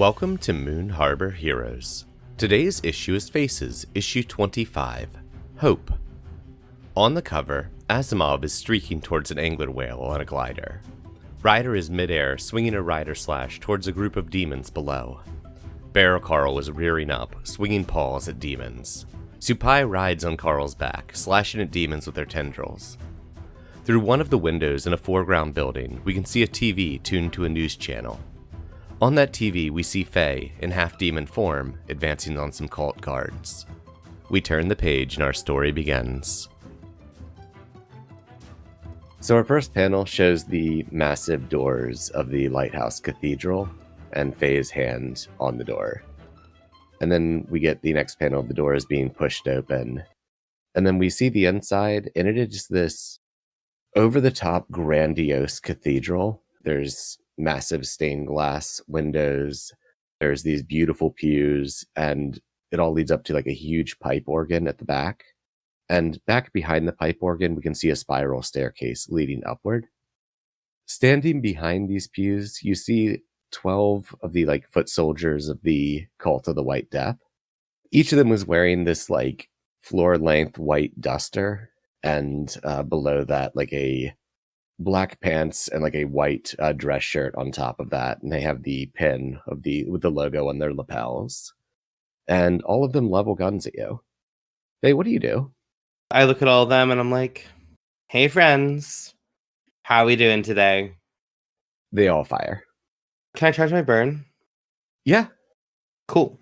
Welcome to Moon Harbor Heroes. Today's issue is Faces, issue 25, Hope. On the cover, Asimov is streaking towards an angler whale on a glider. Ryder is midair, swinging a rider slash towards a group of demons below. Barrel Carl is rearing up, swinging paws at demons. Supai rides on Carl's back, slashing at demons with their tendrils. Through one of the windows in a foreground building, we can see a TV tuned to a news channel. On that TV, we see Faye, in half-demon form, advancing on some cult guards. We turn the page and our story begins. So our first panel shows the massive doors of the Lighthouse Cathedral and Faye's hand on the door. And then we get the next panel of the doors being pushed open. And then we see the inside, and it is this over-the-top grandiose cathedral. There's massive stained glass windows, there's these beautiful pews, and it all leads up to like a huge pipe organ at the back. And back behind the pipe organ, we can see a spiral staircase leading upward. Standing behind these pews, you see 12 of the like foot soldiers of the Cult of the White Death. Each of them was wearing this like floor-length white duster, and below that like a black pants and like a white dress shirt on top of that, and they have the pin of with the logo on their lapels, and all of them level guns at you. Hey, what do you do? I look at all of them and I'm like, hey friends, how we doing today? They all fire. Can I charge my burn? Yeah. Cool.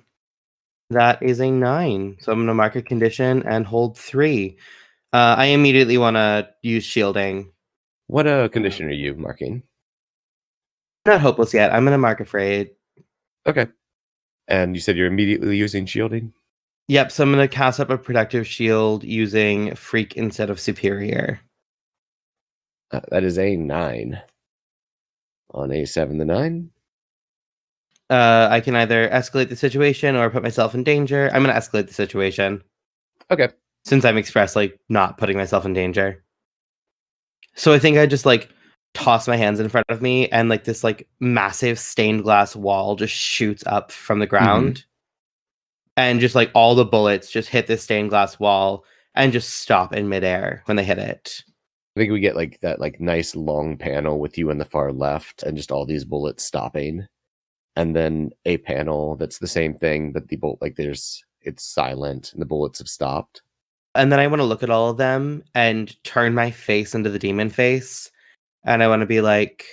That is a 9, so I'm going to mark a condition and hold 3. I immediately want to use shielding. What condition are you marking? Not hopeless yet. I'm going to mark afraid. Okay. And you said you're immediately using shielding? Yep, so I'm going to cast up a protective shield using freak instead of superior. That is a 9. On a 7 to 9? I can either escalate the situation or put myself in danger. I'm going to escalate the situation. Okay. Since I'm expressly not putting myself in danger. So I think I just like toss my hands in front of me, and like this like massive stained glass wall just shoots up from the ground. And just like all the bullets just hit this stained glass wall and just stop in midair when they hit it. I think we get like that like nice long panel with you in the far left and just all these bullets stopping. And then a panel that's the same thing, but the bolt like it's silent and the bullets have stopped. And then I want to look at all of them and turn my face into the demon face. And I want to be like,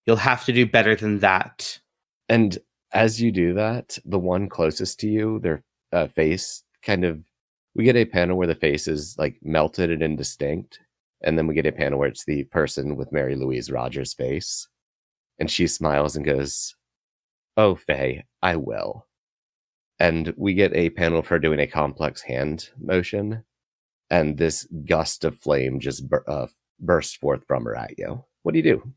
you'll have to do better than that. And as you do that, the one closest to you, their face we get a panel where the face is like melted and indistinct. And then we get a panel where it's the person with Mary Louise Rogers' face. And she smiles and goes, "Oh, Faye, I will." And we get a panel of her doing a complex hand motion. And this gust of flame just bursts forth from her at you. What do you do?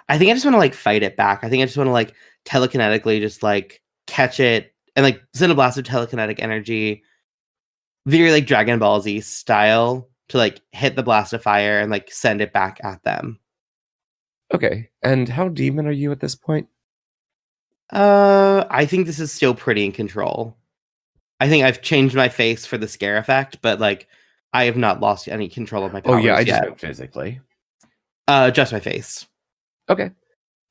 I think I just want to like fight it back. I think I just want to like telekinetically just like catch it and like send a blast of telekinetic energy, very like Dragon Ball Z style, to like hit the blast of fire and like send it back at them. Okay. And how demon are you at this point? I think this is still pretty in control. I think I've changed my face for the scare effect, but like I have not lost any control of my powers. Oh yeah, I just yet. meant physically. Just my face. Okay.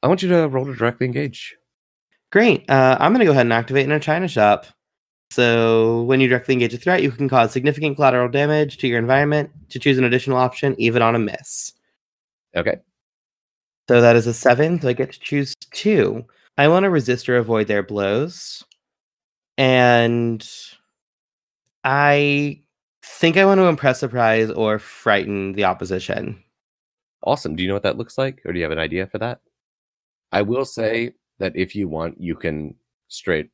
I want you to roll to directly engage. Great. I'm gonna go ahead and activate in a China shop. So when you directly engage a threat, you can cause significant collateral damage to your environment. To choose an additional option, even on a miss. Okay. So that is a 7, so I get to choose 2. I want to resist or avoid their blows. And I think I want to impress, surprise, or frighten the opposition. Awesome. Do you know what that looks like? Or do you have an idea for that? I will say that if you want, you can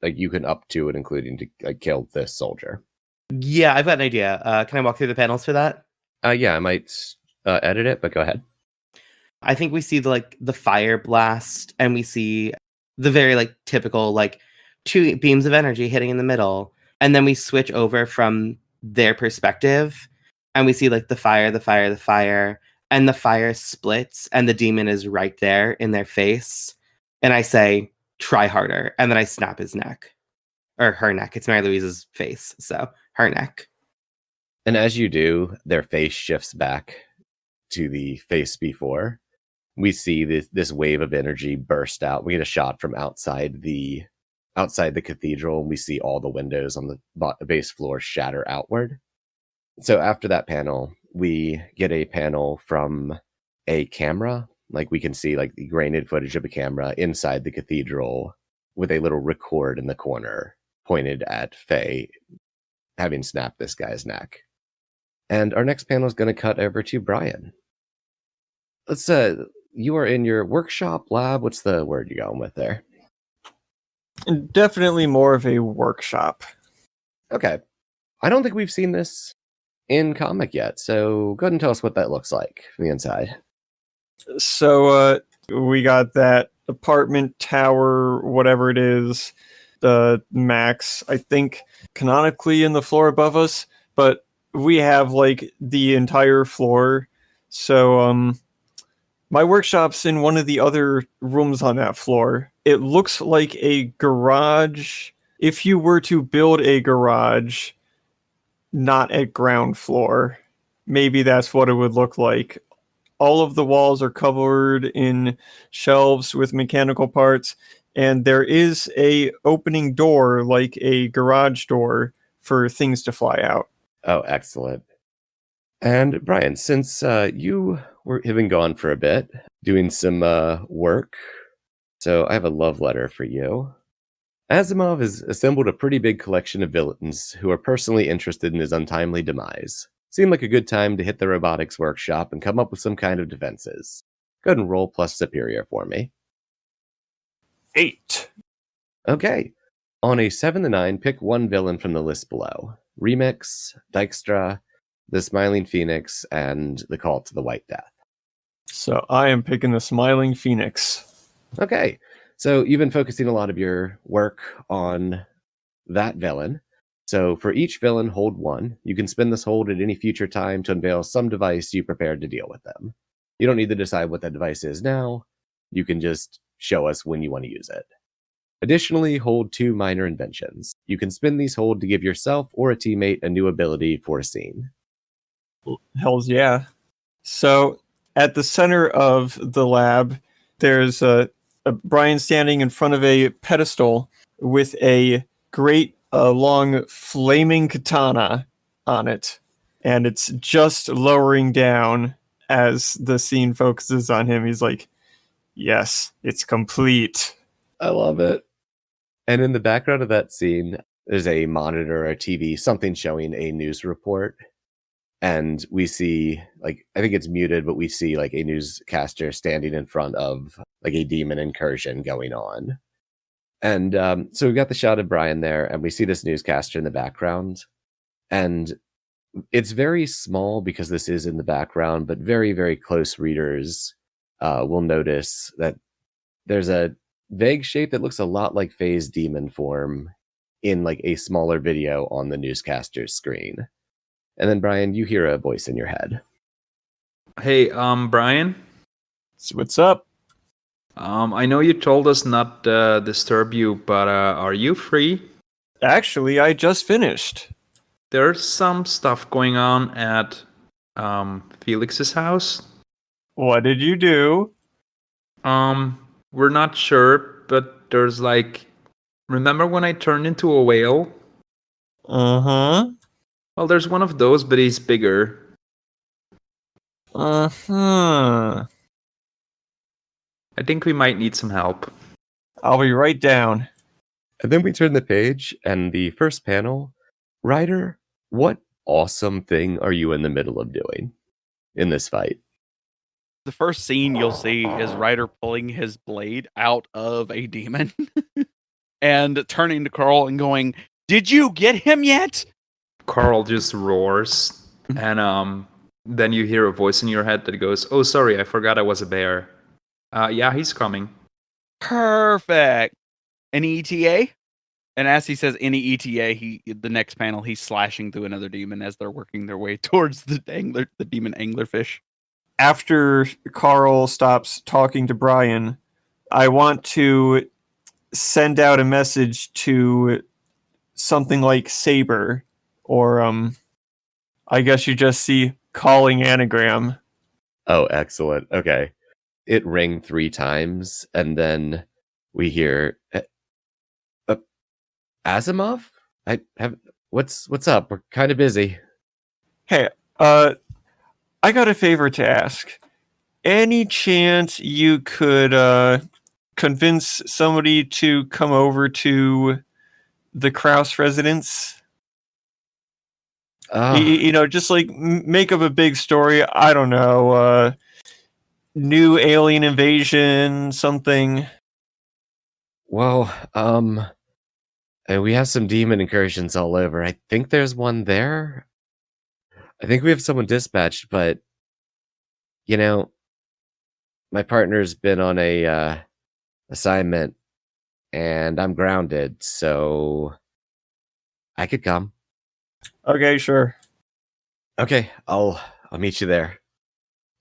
you can up to it, including to kill this soldier. Yeah, I've got an idea. Can I walk through the panels for that? Yeah, I might edit it, but go ahead. I think we see the fire blast, and we see the very like typical like 2 beams of energy hitting in the middle, and then we switch over from their perspective, and we see like the fire, and the fire splits, and the demon is right there in their face. And I say, try harder. And then I snap his neck. Or her neck. It's Mary Louise's face. So her neck. And as you do, their face shifts back to the face before. We see this wave of energy burst out. We get a shot from outside the cathedral, and we see all the windows on the base floor shatter outward. So after that panel, we get a panel from a camera. Like we can see like the grained footage of a camera inside the cathedral with a little record in the corner pointed at Faye having snapped this guy's neck. And our next panel is going to cut over to Brian. Let's you are in your workshop, lab. What's the word you're going with there? Definitely more of a workshop. Okay. I don't think we've seen this in comic yet, so go ahead and tell us what that looks like from the inside. So we got that apartment tower, whatever it is, the max, I think, canonically in the floor above us, but we have like the entire floor. So my workshop's in one of the other rooms on that floor. It looks like a garage. If you were to build a garage, not at ground floor, maybe that's what it would look like. All of the walls are covered in shelves with mechanical parts, and there is a opening door, like a garage door, for things to fly out. Oh, excellent. And Brian, since you have been gone for a bit, doing some work, so I have a love letter for you. Asimov has assembled a pretty big collection of villains who are personally interested in his untimely demise. Seemed like a good time to hit the robotics workshop and come up with some kind of defenses. Go ahead and roll plus superior for me. 8. Okay. On a 7 to 9, pick one villain from the list below. Remix, Dykstra, the Smiling Phoenix, and the Call to the White Death. So I am picking the Smiling Phoenix. Okay. So you've been focusing a lot of your work on that villain. So for each villain, hold 1. You can spend this hold at any future time to unveil some device you prepared to deal with them. You don't need to decide what that device is now. You can just show us when you want to use it. Additionally, hold 2 minor inventions. You can spend these hold to give yourself or a teammate a new ability for a scene. Hells yeah. So at the center of the lab, there's a Brian standing in front of a pedestal with a great long flaming katana on it, and it's just lowering down as the scene focuses on him. He's like, yes, it's complete. I love it. And in the background of that scene, there's a monitor or TV, something showing a news report. And we see, like, I think it's muted, but we see like a newscaster standing in front of like a demon incursion going on. And so we've got the shot of Brian there, and we see this newscaster in the background. And it's very small because this is in the background, but very, very close readers will notice that there's a vague shape that looks a lot like Faye's demon form in like a smaller video on the newscaster's screen. And then, Brian, you hear a voice in your head. Hey, Brian? So what's up? I know you told us not to disturb you, but are you free? Actually, I just finished. There's some stuff going on at Felix's house. What did you do? We're not sure, but there's like... Remember when I turned into a whale? Uh-huh. Well, there's one of those, but he's bigger. Uh-huh. I think we might need some help. I'll be right down. And then we turn the page, and the first panel, Ryder, what awesome thing are you in the middle of doing in this fight? The first scene you'll see is Ryder pulling his blade out of a demon and turning to Carl and going, "Did you get him yet?" Carl just roars, and then you hear a voice in your head that goes, "Oh, sorry, I forgot I was a bear." Yeah, he's coming. Perfect. Any ETA? And as he says any ETA, the next panel he's slashing through another demon as they're working their way towards the demon anglerfish. After Carl stops talking to Brian, I want to send out a message to something like Saber, or I guess you just see calling anagram. Oh, excellent. Okay. It rang 3 times, and then we hear Asimov? I have what's up? We're kind of busy. Hey, I got a favor to ask. Any chance you could convince somebody to come over to the Kraus residence? You know, just like make up a big story. I don't know, new alien invasion, something. Well, and we have some demon incursions all over. I think there's one there. I think we have someone dispatched, but you know, my partner's been on a assignment, and I'm grounded, so I could come. Okay, sure. Okay, I'll meet you there.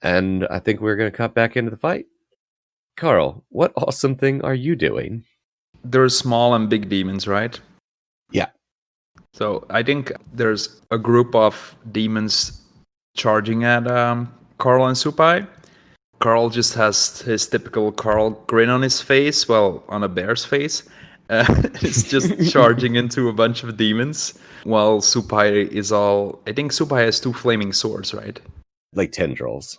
And I think we're gonna cut back into the fight. Carl, what awesome thing are you doing? There's small and big demons, right? Yeah. So I think there's a group of demons charging at Carl and Supai. Carl just has his typical Carl grin on his face, well, on a bear's face. It's just charging into a bunch of demons, while Supai is all... I think Supai has 2 flaming swords, right? Like tendrils.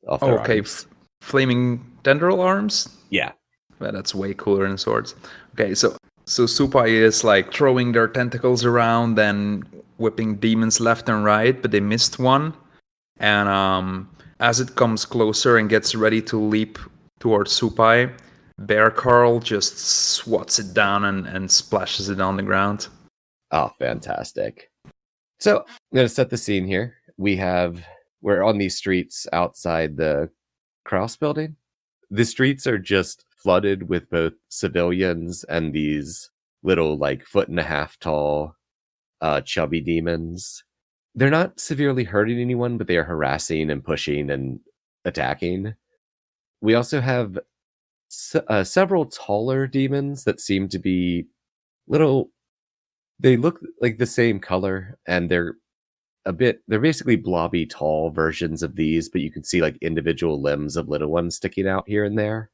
Off Oh, their okay. arms. Flaming tendril arms? Yeah. Well, that's way cooler than swords. Okay, so Supai is like throwing their tentacles around and whipping demons left and right, but they missed one. And as it comes closer and gets ready to leap towards Supai, Bear Carl just swats it down and splashes it on the ground. Oh, fantastic. So, I'm going to set the scene here. We're on these streets outside the Kraus building. The streets are just flooded with both civilians and these little, like, 1.5 foot tall, chubby demons. They're not severely hurting anyone, but they are harassing and pushing and attacking. We also have several taller demons that seem to be they look like the same color, and they're basically blobby tall versions of these, but you can see like individual limbs of little ones sticking out here and there.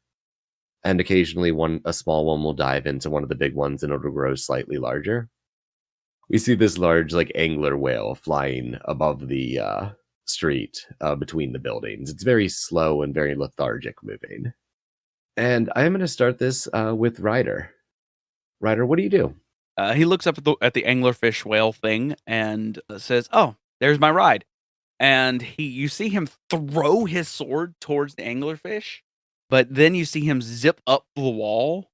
And occasionally a small one will dive into one of the big ones and it'll grow slightly larger. We see this large like angler whale flying above the street between the buildings. It's very slow and very lethargic moving. And I am going to start this with Ryder. Ryder, what do you do? He looks up at the anglerfish whale thing and says, "Oh, there's my ride." And you see him throw his sword towards the anglerfish, but then you see him zip up the wall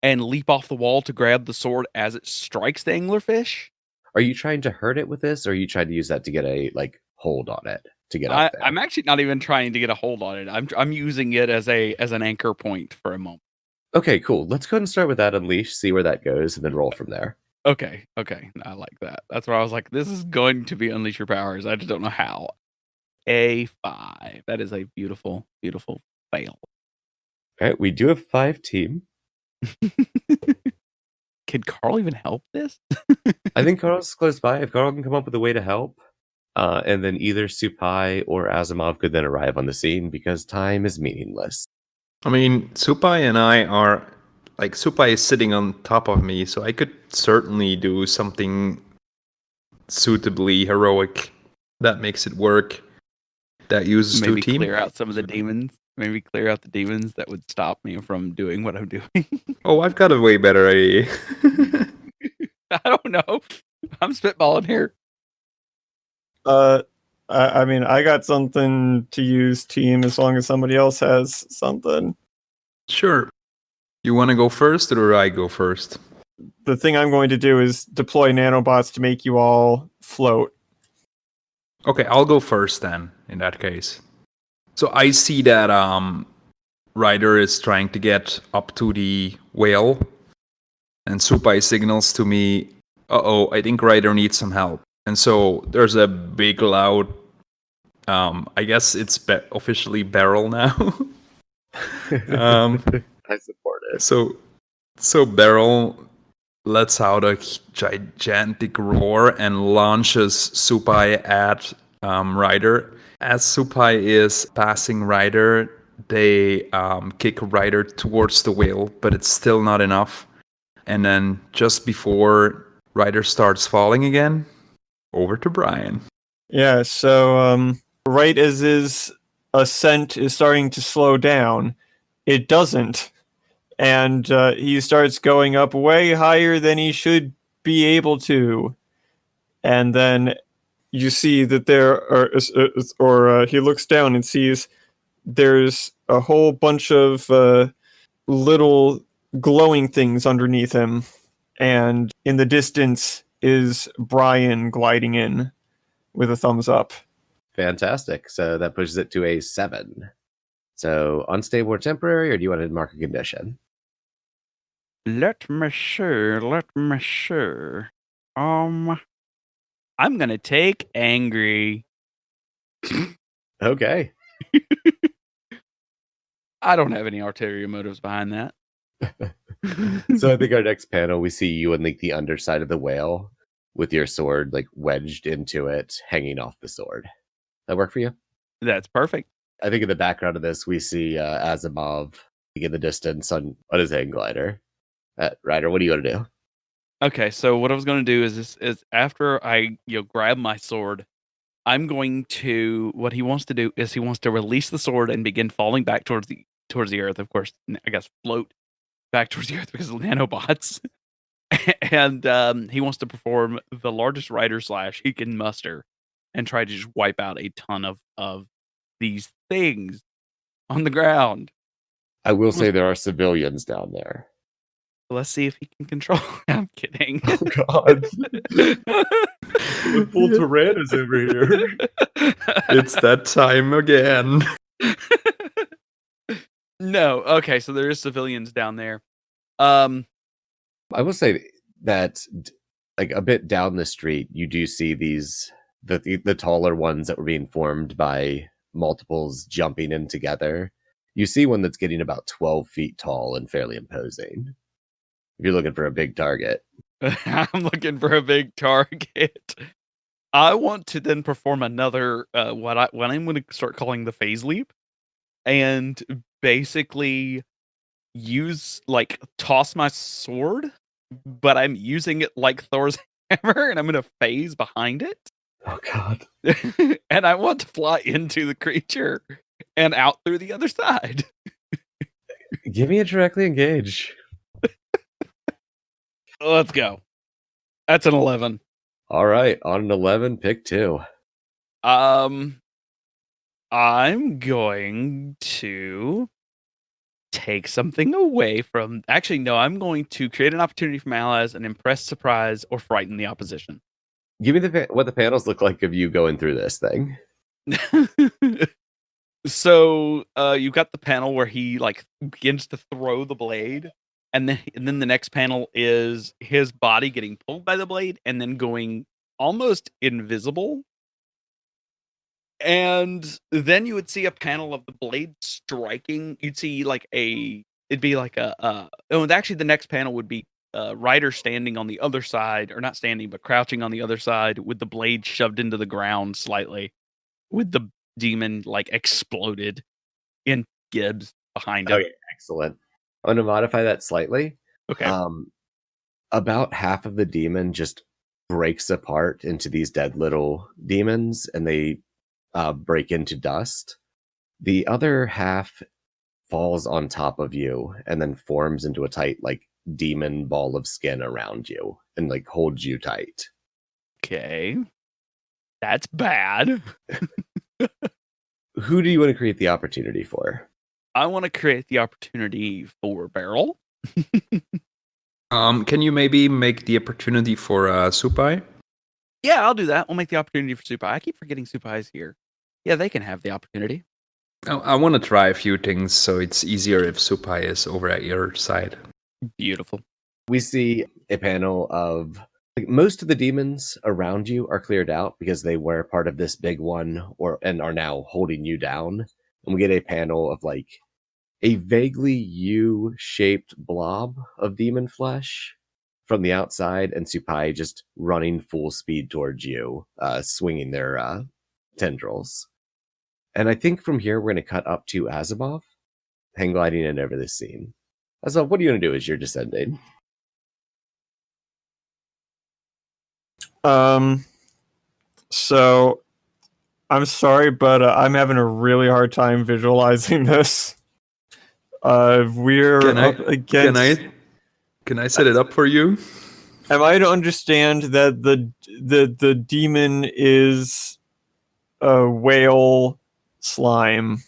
and leap off the wall to grab the sword as it strikes the anglerfish. Are you trying to hurt it with this, or are you trying to use that to get a like hold on it to get up there? I'm actually not even trying to get a hold on it. I'm using it as an anchor point for a moment. Okay, cool. Let's go ahead and start with that unleash, see where that goes, and then roll from there. Okay, I like that. That's where I was like, this is going to be unleash your powers. I just don't know how. A5. That is a beautiful, beautiful fail. All right, we do have 5 team. Can Carl even help this? I think Carl's close by. If Carl can come up with a way to help, and then either Supai or Asimov could then arrive on the scene because time is meaningless. I mean, Supai and I are... Like, Supai is sitting on top of me, so I could certainly do something suitably heroic that makes it work. That uses Maybe 2 team. clear out some of the demons. Maybe clear out the demons that would stop me from doing what I'm doing. Oh, I've got a way better idea. I don't know. I'm spitballing here. I mean, I got something to use, team, as long as somebody else has something. Sure. You want to go first, or do I go first? The thing I'm going to do is deploy nanobots to make you all float. Okay, I'll go first then, in that case. So I see that Ryder is trying to get up to the whale, and Supai signals to me, uh-oh, I think Ryder needs some help. And so there's a big, loud, I guess it's officially barrel now. I support it. So So Beryl lets out a gigantic roar and launches Supai at Ryder. As Supai is passing Ryder, they kick Ryder towards the wheel, but it's still not enough. And then just before Ryder starts falling again, over to Brian. Yeah, so right as his ascent is starting to slow down, it doesn't. And he starts going up way higher than he should be able to. And then you see that there are, he looks down and sees there's a whole bunch of little glowing things underneath him. And in the distance is Brian gliding in with a thumbs up. Fantastic. So that pushes it to a 7. So unstable or temporary, or do you want to mark a condition? Let me see. I'm gonna take angry. Okay. I don't have any ulterior motives behind that. So I think our next panel, we see you on like the underside of the whale with your sword like wedged into it, hanging off the sword. That work for you? That's perfect. I think in the background of this, we see Asimov in the distance on his hang glider. Ryder, what do you want to do? Okay, so what I was going to do is after I grab my sword, I'm going to what he wants to do is he wants to release the sword and begin falling back towards the earth. Of course, I guess float back towards the earth because of nanobots. And he wants to perform the largest rider slash he can muster and try to just wipe out a ton of these things on the ground. I will say there are civilians down there. Let's see if he can control. I'm kidding. Oh God! The full Tyrannos over here. It's that time again. No. Okay, so there is civilians down there. I will say that, like a bit down the street, you do see these the taller ones that were being formed by multiples jumping in together. You see one that's getting about 12 feet tall and fairly imposing. If you're looking for a big target. I'm looking for a big target. I want to then perform another what I'm going to start calling the phase leap, and basically toss my sword, but I'm using it like Thor's hammer, and I'm going to phase behind it. Oh God! And I want to fly into the creature and out through the other side. Give me a directly engage. Let's go. That's an 11. All right, on an 11, pick 2. I'm going to take something away from. Actually, no. I'm going to create an opportunity for my allies and impress, surprise, or frighten the opposition. Give me what the panels look like of you going through this thing. So you've got the panel where he begins to throw the blade, and then the next panel is his body getting pulled by the blade and then going almost invisible. And then you would see a panel of the blade striking. You'd see it'd be like actually the next panel would be Ryder standing on the other side, or not standing, but crouching on the other side with the blade shoved into the ground slightly, with the demon exploded in Gibbs behind him. Okay, excellent. I'm going to modify that slightly. Okay. About half of the demon just breaks apart into these dead little demons, and they break into dust. The other half falls on top of you and then forms into a tight demon ball of skin around you and holds you tight. Okay. That's bad. Who do you want to create the opportunity for? I want to create the opportunity for Beryl. Can you maybe make the opportunity for Supai? Yeah, I'll do that. We'll make the opportunity for Supai. I keep forgetting Supai's here. Yeah, they can have the opportunity. I want to try a few things, so it's easier if Supai is over at your side. Beautiful. We see a panel of most of the demons around you are cleared out because they were part of this big one and are now holding you down. And we get a panel of a vaguely U-shaped blob of demon flesh from the outside, and Supai just running full speed towards you, swinging their tendrils. And I think from here we're going to cut up to Asimov, hang gliding in over this scene. Asimov, what are you going to do as you're descending? So I'm sorry, but I'm having a really hard time visualizing this. We're up against. Can I set it up for you? Am I to understand that the demon is a whale slime?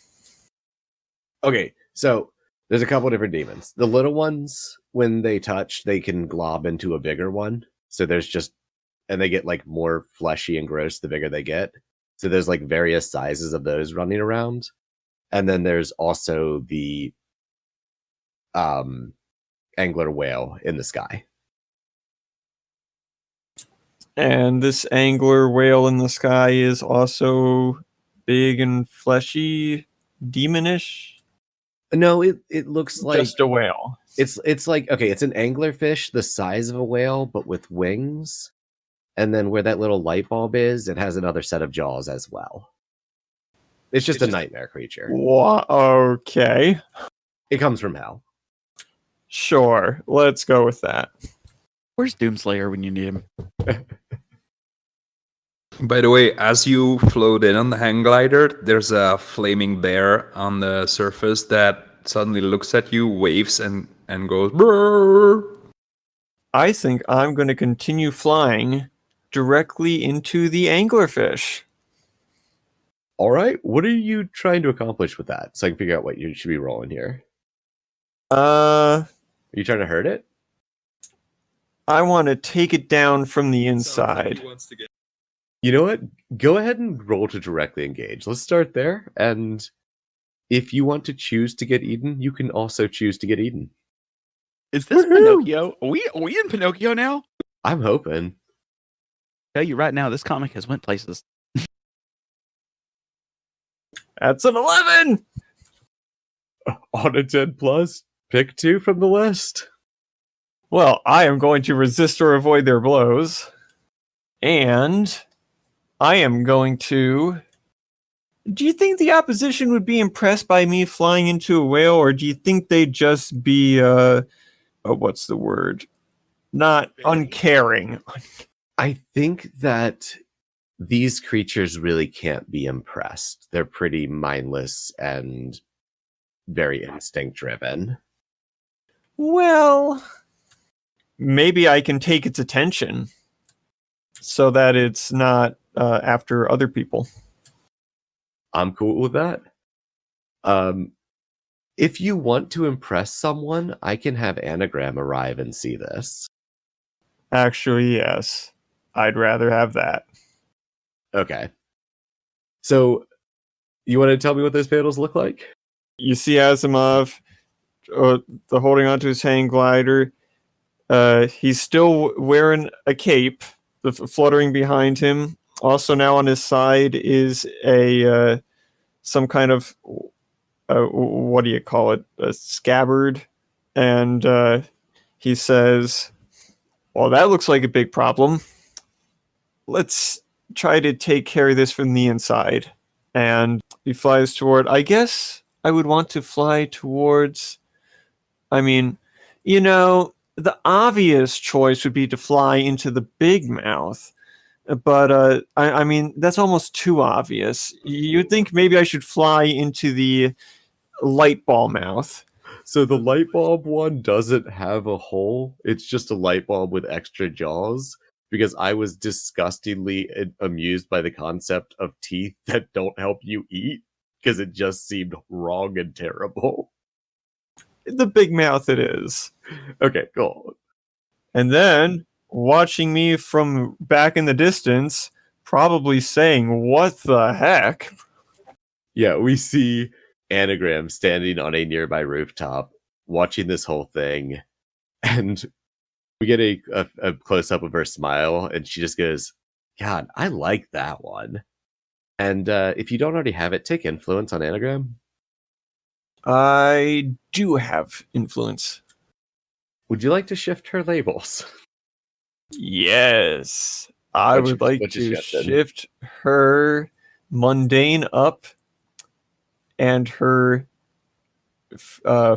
Okay, so there's a couple different demons. The little ones, when they touch, they can glob into a bigger one. So there's just, and they get like more fleshy and gross the bigger they get. So there's like various sizes of those running around. And then there's also the angler whale in the sky. And this angler whale in the sky is also big and fleshy, demonish. No, it looks like Just a whale. it's like, okay, it's an anglerfish the size of a whale but with wings. And then where that little light bulb is, it has another set of jaws as well. It's just a nightmare creature. Okay. It comes from hell. Sure. Let's go with that. Where's Doomslayer when you need him? By the way, as you float in on the hang glider, there's a flaming bear on the surface that suddenly looks at you, waves, and goes, "Brrr." I think I'm going to continue flying directly into the anglerfish. All right, what are you trying to accomplish with that? So I can figure out what you should be rolling here. Are you trying to hurt it? I want to take it down from the inside. You know what? Go ahead and roll to directly engage. Let's start there. And if you want to choose to get eaten, you can also choose to get eaten. Is this Pinocchio? Are we in Pinocchio now? I'm hoping. Tell you right now, this comic has went places. That's an 11! On a 10 plus, pick 2 from the list. Well, I am going to resist or avoid their blows. And I am going to... Do you think the opposition would be impressed by me flying into a whale, or do you think they'd just be, what's the word? Not uncaring. I think that these creatures really can't be impressed. They're pretty mindless and very instinct driven. Well, maybe I can take its attention so that it's not after other people. I'm cool with that. If you want to impress someone, I can have Anagram arrive and see this. Actually, yes. I'd rather have that. Okay. So, you want to tell me what those panels look like? You see Asimov the holding onto his hang glider. He's still wearing a cape, fluttering behind him. Also now on his side is a some kind of what do you call it? A scabbard. And he says, well, that looks like a big problem. Let's try to take care of this from the inside. And he flies toward, I guess I would want to fly towards, I mean, you know, the obvious choice would be to fly into the big mouth. But I mean, that's almost too obvious. You'd think maybe I should fly into the light ball mouth. So the light bulb one doesn't have a hole. It's just a light bulb with extra jaws. Because I was disgustingly amused by the concept of teeth that don't help you eat. Because it just seemed wrong and terrible. The big mouth it is. Okay, cool. And then, watching me from back in the distance, probably saying, what the heck? Yeah, we see Anagram standing on a nearby rooftop, watching this whole thing. And we get a close-up of her smile, and she just goes, God, I like that one. And if you don't already have it, take influence on Anagram. I do have influence. Would you like to shift her labels? Yes. I What's would like what's your to shift then? shift her mundane up and her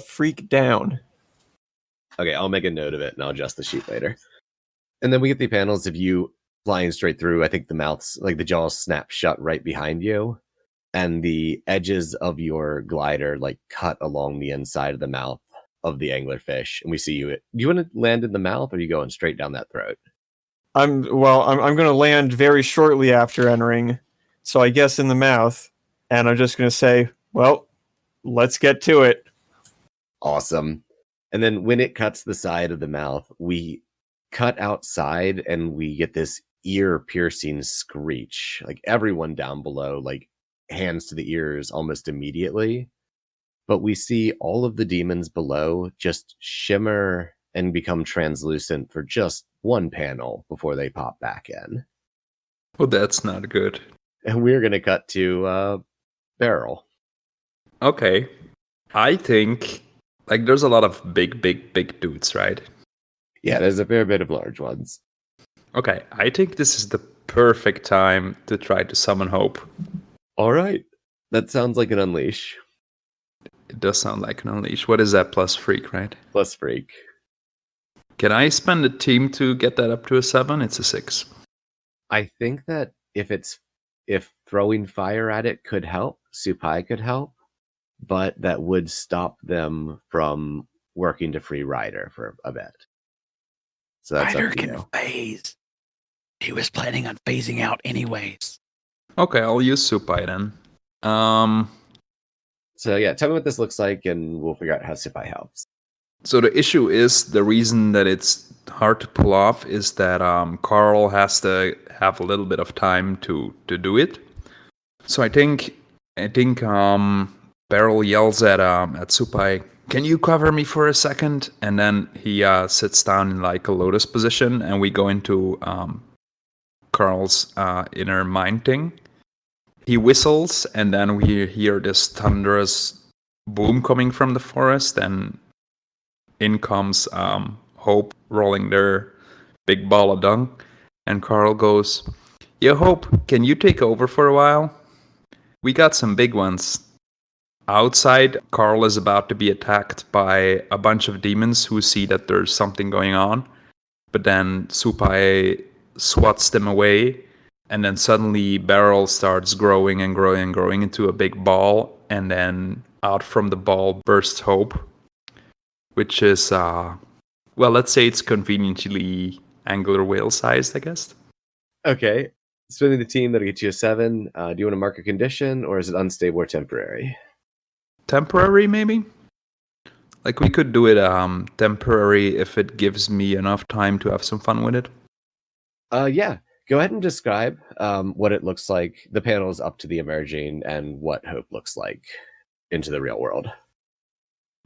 freak down. Okay, I'll make a note of it and I'll adjust the sheet later. And then we get the panels of you flying straight through. I think the mouths, like the jaws, snap shut right behind you, and the edges of your glider like cut along the inside of the mouth of the anglerfish. And we see you. Do you want to land in the mouth, or are you going straight down that throat? I'm going to land very shortly after entering, so I guess in the mouth, and I'm just going to say, well, let's get to it. Awesome. And then when it cuts the side of the mouth, we cut outside and we get this ear piercing screech. Like everyone down below, like hands to the ears almost immediately. But we see all of the demons below just shimmer and become translucent for just one panel before they pop back in. Oh, that's not good. And we're going to cut to Beryl. Okay. I think like there's a lot of big dudes, right? Yeah, there's a fair bit of large ones. Okay, I think this is the perfect time to try to summon Hope. All right. That sounds like an unleash. It does sound like an unleash. What is that plus freak, right? Plus freak. Can I spend a team to get that up to a 7? It's a 6. I think that if throwing fire at it could help, Supai could help, but that would stop them from working to free Ryder for a bit. So that's Ryder up to can you. phase. He was planning on phasing out anyways. Okay, I'll use Supai then. So yeah, tell me what this looks like, and we'll figure out how Supai helps. So the issue is the reason that it's hard to pull off is that Carl has to have a little bit of time to do it. So I think Beryl yells at Supai, "Can you cover me for a second?" And then he sits down in like a lotus position, and we go into Carl's inner mind thing. He whistles, and then we hear this thunderous boom coming from the forest, and in comes Hope rolling their big ball of dung. And Carl goes, "Yeah, Hope, can you take over for a while? We got some big ones." Outside, Carl is about to be attacked by a bunch of demons who see that there's something going on. But then Supai swats them away. And then suddenly Beryl starts growing and growing and growing into a big ball. And then out from the ball bursts Hope, which is, well, let's say it's conveniently angler whale sized, I guess. Okay. Spinning the team, that'll get you a 7. Do you want to mark a condition, or is it unstable or temporary? Temporary, maybe? Like, we could do it temporary if it gives me enough time to have some fun with it. Yeah. Go ahead and describe what it looks like, the panels up to the emerging, and what Hope looks like into the real world.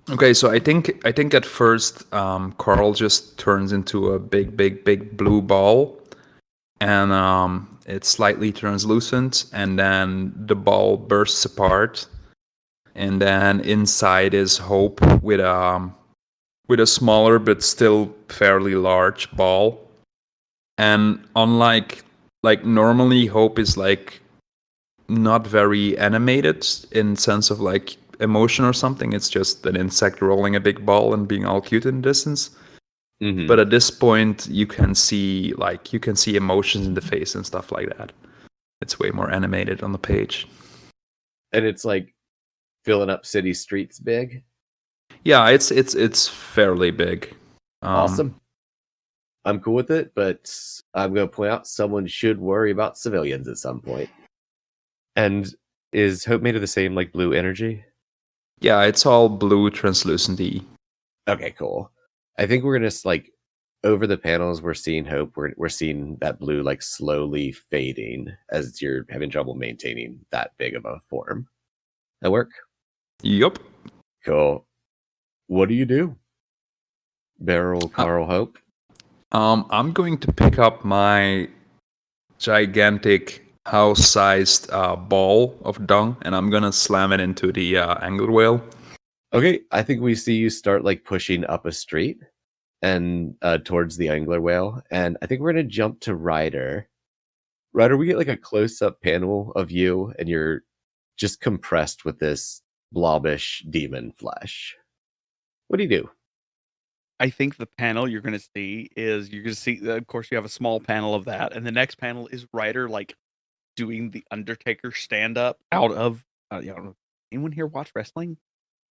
Okay, so I think at first Carl just turns into a big blue ball, and it's slightly translucent, and then the ball bursts apart, and then inside is Hope with a smaller but still fairly large ball. And unlike like normally Hope is like not very animated in sense of like emotion or something. It's just an insect rolling a big ball and being all cute in the distance. Mm-hmm. But at this point you can see emotions in the face and stuff like that. It's way more animated on the page. And it's like filling up city streets big. Yeah, it's fairly big. Awesome. I'm cool with it, but I'm going to point out someone should worry about civilians at some point. And is Hope made of the same like blue energy? Yeah, it's all blue translucent-y. Okay, cool. I think we're gonna like over the panels. We're seeing Hope. We're seeing that blue like slowly fading as you're having trouble maintaining that big of a form. That work? Yup. Cool. What do you do, Beryl, Carl, Hope? I'm going to pick up my gigantic house-sized ball of dung, and I'm gonna slam it into the angler whale. Okay, I think we see you start like pushing up a street and towards the angler whale, and I think we're gonna jump to Ryder. Ryder, we get like a close-up panel of you, and you're just compressed with this blobbish demon flesh. What do you do? I think the panel you're going to see is of course, you have a small panel of that, and the next panel is Ryder like doing the Undertaker stand up out of. Anyone here watch wrestling?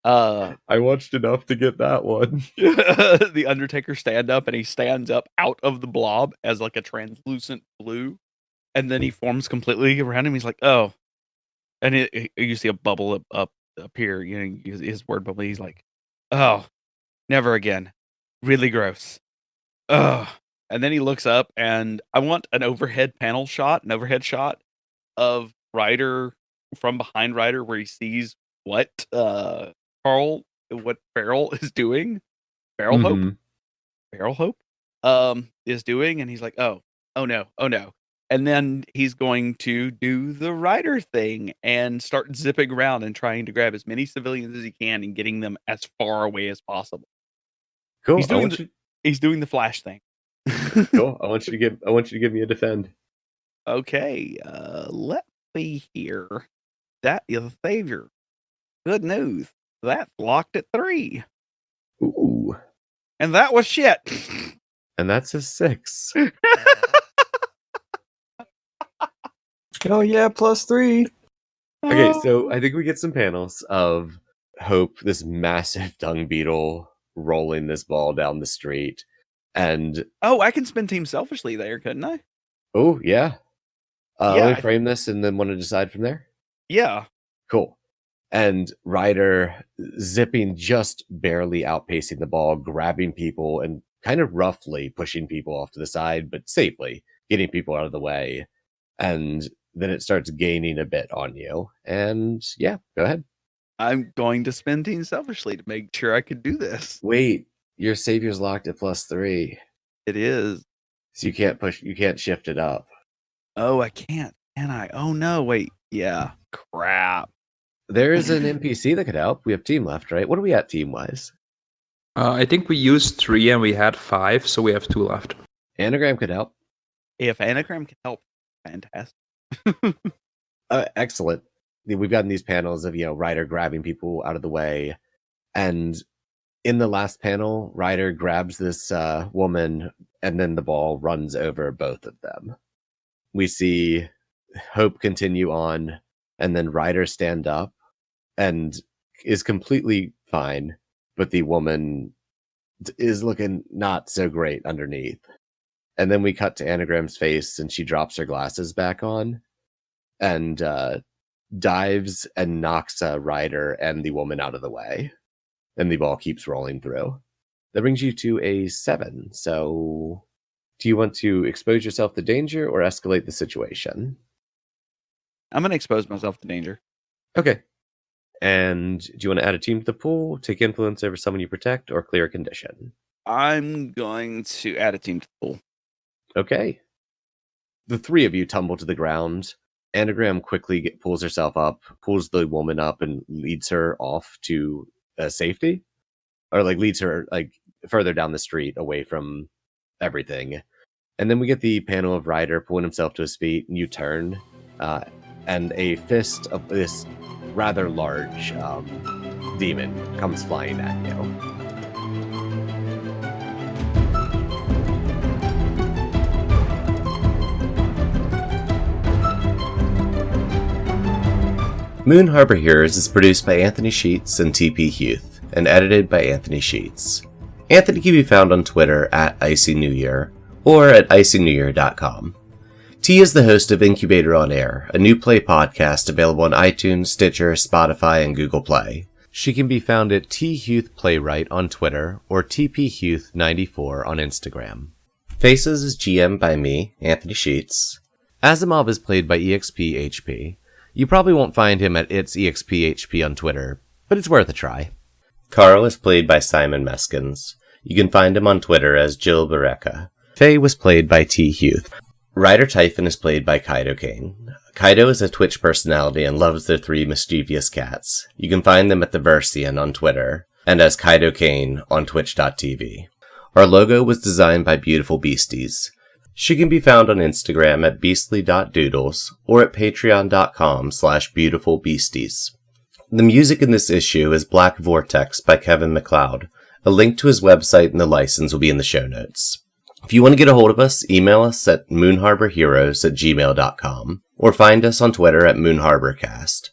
I watched enough to get that one. The Undertaker stand up, and he stands up out of the blob as like a translucent blue, and then he forms completely around him. He's like, oh, and you see a bubble up here. His word bubble. He's like, oh, never again. Really gross. Ugh. And then he looks up, and I want an overhead shot of Ryder from behind Ryder, where he sees what Farrell is doing. Farrell Hope is doing, and he's like, oh no. And then he's going to do the Ryder thing and start zipping around and trying to grab as many civilians as he can and getting them as far away as possible. Cool. He's doing the Flash thing. Cool. I want you to give me a defend. Okay, let me hear. That is a savior. Good news. That's locked at 3. Ooh. And that was shit. And that's a 6. Oh yeah, +3. Okay, so I think we get some panels of Hope, this massive dung beetle, rolling this ball down the street. And I can spend Team Selfishly there, couldn't I? oh yeah. Yeah, Let me frame this and then want to decide from there. Yeah. Cool. And Ryder zipping, just barely outpacing the ball, grabbing people and kind of roughly pushing people off to the side, but safely getting people out of the way. And then it starts gaining a bit on you. And yeah, go ahead. I'm going to spend Team Selfishly to make sure I could do this. Wait, your savior's locked at +3. It is. So you can't shift it up. Oh, I can't, can I? Oh no, wait. Yeah. Crap. There is an NPC that could help. We have team left, right? What are we at team-wise? I think we used 3 and we had 5, so we have 2 left. Anagram could help. If Anagram can help, fantastic. Excellent. We've gotten these panels of, Ryder grabbing people out of the way. And in the last panel, Ryder grabs this woman, and then the ball runs over both of them. We see Hope continue on, and then Ryder stand up and is completely fine, but the woman is looking not so great underneath. And then we cut to Anagram's face, and she drops her glasses back on and dives and knocks Ryder and the woman out of the way. And the ball keeps rolling through. That brings you to a 7. So do you want to expose yourself to danger or escalate the situation? I'm going to expose myself to danger. Okay. And do you want to add a team to the pool, take influence over someone you protect, or clear a condition? I'm going to add a team to the pool. Okay. The 3 of you tumble to the ground. Anagram quickly pulls herself up, pulls the woman up, and leads her off to safety, or leads her further down the street away from everything. And then we get the panel of Ryder pulling himself to his feet, and you turn, and a fist of this rather large demon comes flying at you. Moon Harbor Heroes is produced by Anthony Sheets and TP Huth, and edited by Anthony Sheets. Anthony can be found on Twitter at Icy New Year, or at icynewyear.com. T is the host of Incubator on Air, a new play podcast available on iTunes, Stitcher, Spotify, and Google Play. She can be found at T Huth Playwright on Twitter, or TPHuth94 on Instagram. Faces is GM by me, Anthony Sheets. Asimov is played by EXPHP. You probably won't find him at itsexphp on Twitter, but it's worth a try. Carl is played by Simon Meskins. You can find him on Twitter as Jill Bareka. Faye was played by T. Huth. Ryder Typhon is played by Kaido Kane. Kaido is a Twitch personality and loves their 3 mischievous cats. You can find them at the Versian on Twitter, and as Kaido Kane on twitch.tv. Our logo was designed by Beautiful Beasties. She can be found on Instagram at beastly.doodles or at patreon.com/beautifulbeasties. The music in this issue is Black Vortex by Kevin MacLeod. A link to his website and the license will be in the show notes. If you want to get a hold of us, email us at moonharborheroes@gmail.com or find us on Twitter at moonharborcast.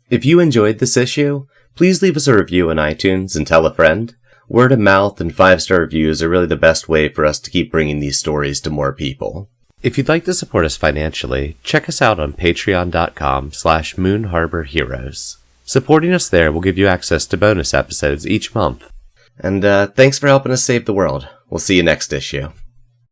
If you enjoyed this issue, please leave us a review on iTunes and tell a friend. Word of mouth and 5-star reviews are really the best way for us to keep bringing these stories to more people. If you'd like to support us financially, check us out on patreon.com/moonharborheroes. Supporting us there will give you access to bonus episodes each month. And thanks for helping us save the world. We'll see you next issue.